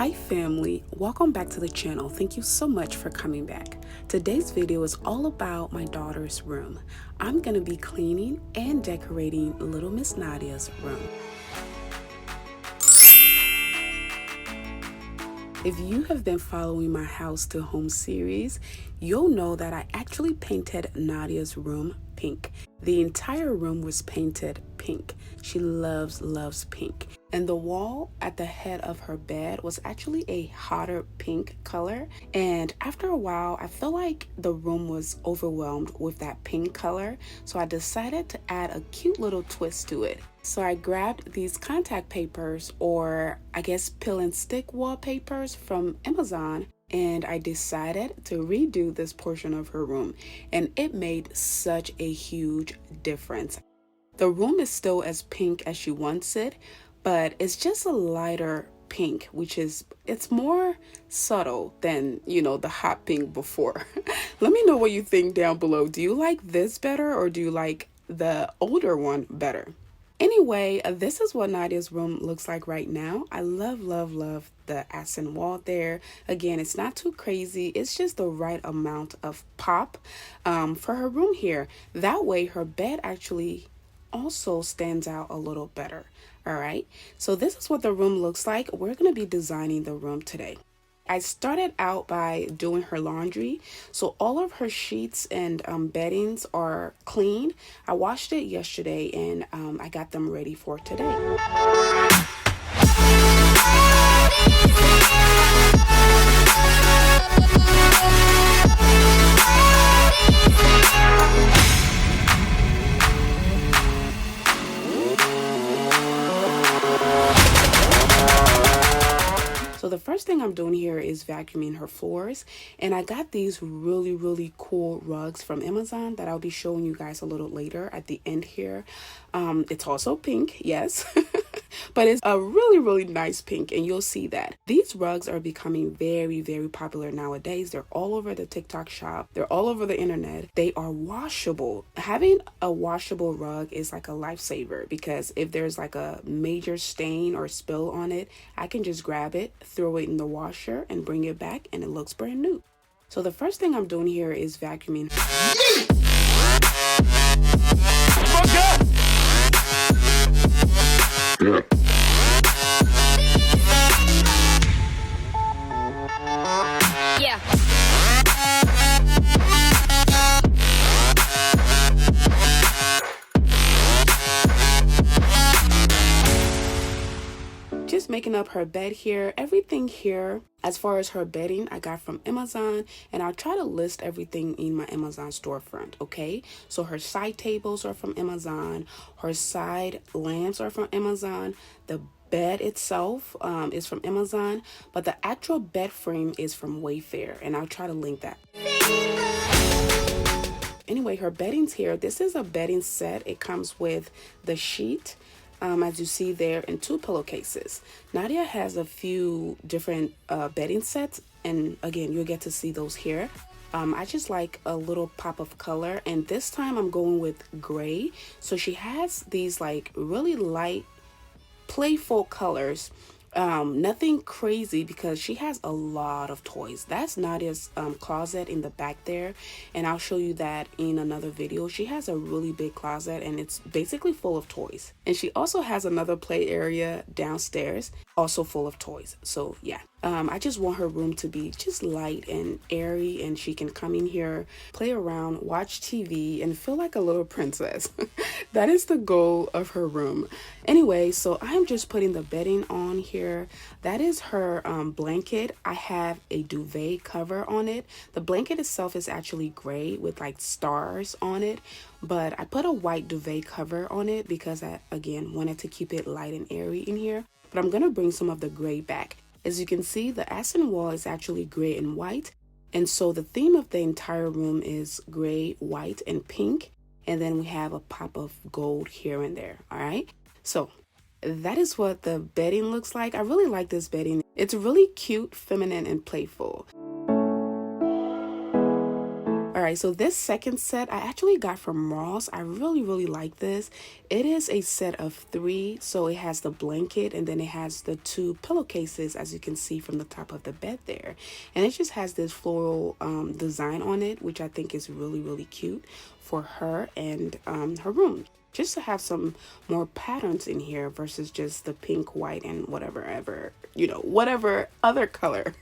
Hi family, welcome back to the channel. Thank you so much for coming back. Today's video is all about my daughter's room. I'm going to be cleaning and decorating little Miss Nadia's room. If you have been following my House to Home series, you'll know that I actually painted Nadia's room pink. The entire room was painted pink. She loves pink. And the wall at the head of her bed was actually a hotter pink color. And after a while, I felt like the room was overwhelmed with that pink color. So I decided to add a cute little twist to it. So I grabbed these contact papers, or I guess peel and stick wallpapers from Amazon, and I decided to redo this portion of her room, and it made such a huge difference. The room is still as pink as she wants it, but it's just a lighter pink, it's more subtle than, the hot pink before. Let me know what you think down below. Do you like this better, or do you like the older one better? Anyway, this is what Nadia's room looks like right now. I love the accent wall there. Again, it's not too crazy. It's just the right amount of pop for her room here. That way her bed actually also stands out a little better. All right, so this is what the room looks like. We're going to be designing the room today. I started out by doing her laundry, so all of her sheets and beddings are clean. I washed it yesterday, and I got them ready for today. So the first thing I'm doing here is vacuuming her floors, and I got these really cool rugs from Amazon that I'll be showing you guys a little later at the end here. It's also pink, yes, but it's a really nice pink, and you'll see that. These rugs are becoming very popular nowadays. They're all over the TikTok shop. They're all over the internet. They are washable. Having a washable rug is like a lifesaver, because if there's like a major stain or spill on it, I can just grab it, throw it in the washer, and bring it back, and it looks brand new. So the first thing I'm doing here is vacuuming. Yeah. Just making up her bed here. Everything here as far as her bedding I got from Amazon, and I'll try to list everything in my Amazon storefront. Okay, so her side tables are from Amazon, her side lamps are from Amazon, the bed itself is from Amazon, but the actual bed frame is from Wayfair, and I'll try to link that. Anyway, her bedding's here. This is a bedding set. It comes with the sheet, as you see there, and 2 pillowcases. Nadia has a few different bedding sets, and again, you'll get to see those here. I just like a little pop of color, and this time I'm going with gray. So she has these like really light, playful colors. Nothing crazy, because she has a lot of toys. That's Nadia's closet in the back there, and I'll show you that in another video. She has a really big closet, and it's basically full of toys. And she also has another play area downstairs, also full of toys. So yeah, I just want her room to be just light and airy, and she can come in here, play around, watch TV, and feel like a little princess. That is the goal of her room. Anyway, so I'm just putting the bedding on here. That is her blanket. I have a duvet cover on it. The blanket itself is actually gray with like stars on it, but I put a white duvet cover on it because I, again, wanted to keep it light and airy in here. But I'm gonna bring some of the gray back. As you can see, the accent wall is actually gray and white, and so the theme of the entire room is gray, white, and pink, and then we have a pop of gold here and there. All right, so that is what the bedding looks like. I really like this bedding. It's really cute, feminine, and playful. All All right, so this second set I actually got from Ross. I really like this. It is a set of 3, so it has the blanket and then it has the 2 pillowcases, as you can see from the top of the bed there. And it just has this floral design on it, which I think is really cute for her and her room. Just to have some more patterns in here versus just the pink, white, and whatever other color.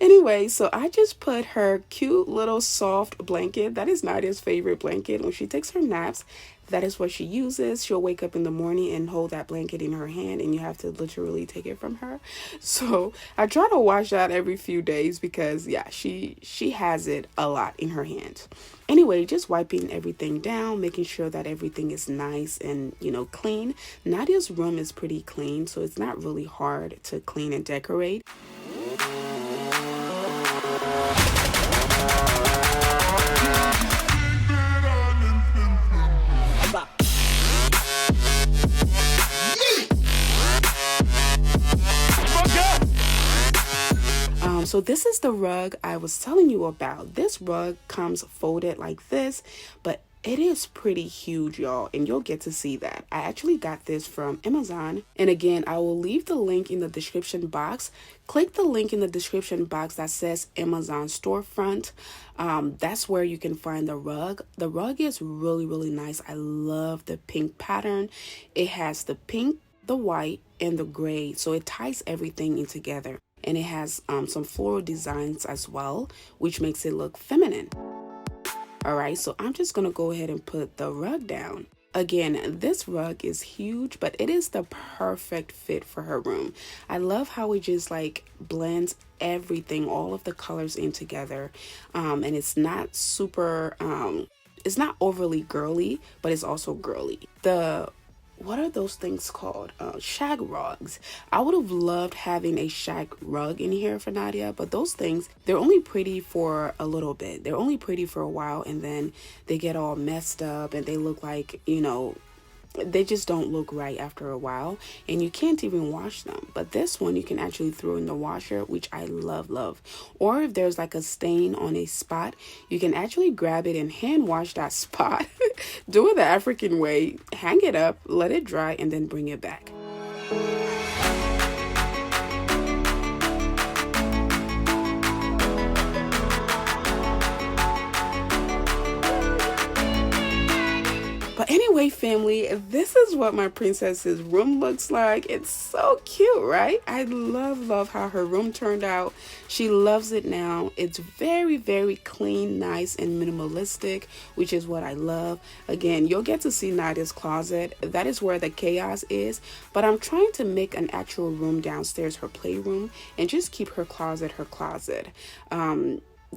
Anyway, so I just put her cute little soft blanket. That is Nadia's favorite blanket. When she takes her naps, that is what she uses. She'll wake up in the morning and hold that blanket in her hand, and you have to literally take it from her. So I try to wash that every few days because, yeah, she has it a lot in her hand. Anyway, just wiping everything down, making sure that everything is nice and, clean. Nadia's room is pretty clean, so it's not really hard to clean and decorate. So this is the rug I was telling you about. This rug comes folded like this, but it is pretty huge, y'all, and you'll get to see that. I actually got this from Amazon, and again, I will leave the link in the description box. Click the link in the description box that says Amazon storefront. That's where you can find the rug. The rug is really nice. I love the pink pattern. It has the pink, the white, and the gray, so it ties everything in together. And it has some floral designs as well, which makes it look feminine. All right, so I'm just gonna go ahead and put the rug down. Again, this rug is huge, but it is the perfect fit for her room. I love how it just like blends everything, all of the colors in together. And it's not super, it's not overly girly, but it's also girly. What are those things called? Shag rugs. I would have loved having a shag rug in here for Nadia, but those things, they're only pretty for a little bit. They're only pretty for a while, and then they get all messed up and they look like, they just don't look right after a while, and you can't even wash them. But this one you can actually throw in the washer, which I love. Or if there's like a stain on a spot, you can actually grab it and hand wash that spot. Do it the African way, hang it up, let it dry, and then bring it back. But anyway, family, this is what my princess's room looks like. It's so cute, right? I love how her room turned out. She loves it now. It's very clean, nice, and minimalistic, which is what I love. Again, you'll get to see Nadia's closet. That is where the chaos is. But I'm trying to make an actual room downstairs, her playroom, and just keep her closet.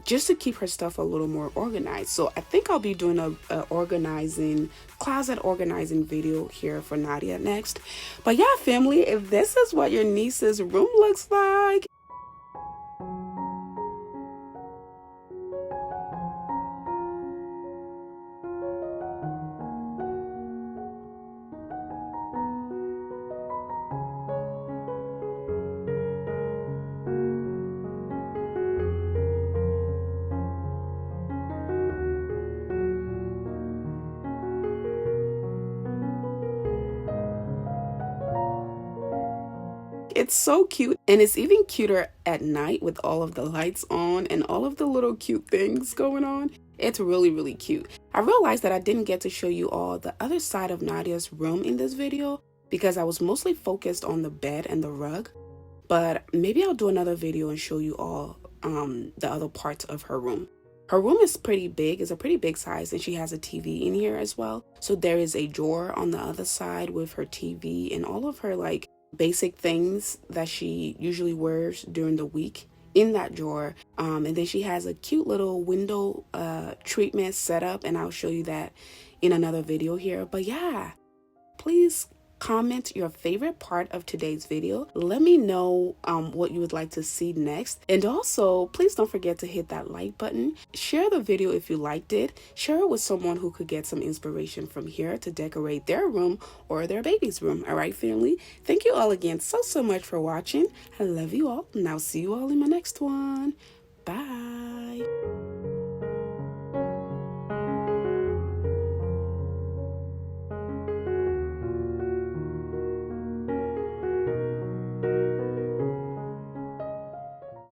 Just to keep her stuff a little more organized. So I think I'll be doing a closet organizing video here for Nadia next. But yeah, family, if this is what your niece's room looks like. It's so cute, and it's even cuter at night with all of the lights on and all of the little cute things going on. It's really cute. I realized that I didn't get to show you all the other side of Nadia's room in this video because I was mostly focused on the bed and the rug, but maybe I'll do another video and show you all the other parts of her room. Her room is pretty big. It's a pretty big size, and she has a TV in here as well. So there is a drawer on the other side with her TV and all of her like basic things that she usually wears during the week in that drawer. And then she has a cute little window treatment set up, and I'll show you that in another video here. But yeah, please comment your favorite part of today's video. Let me know what you would like to see next, and also please don't forget to hit that like button. Share the video if you liked it. Share it with someone who could get some inspiration from here to decorate their room or their baby's room. All right, family, thank you all again so much for watching. I love you all, and I'll see you all in my next one. Bye.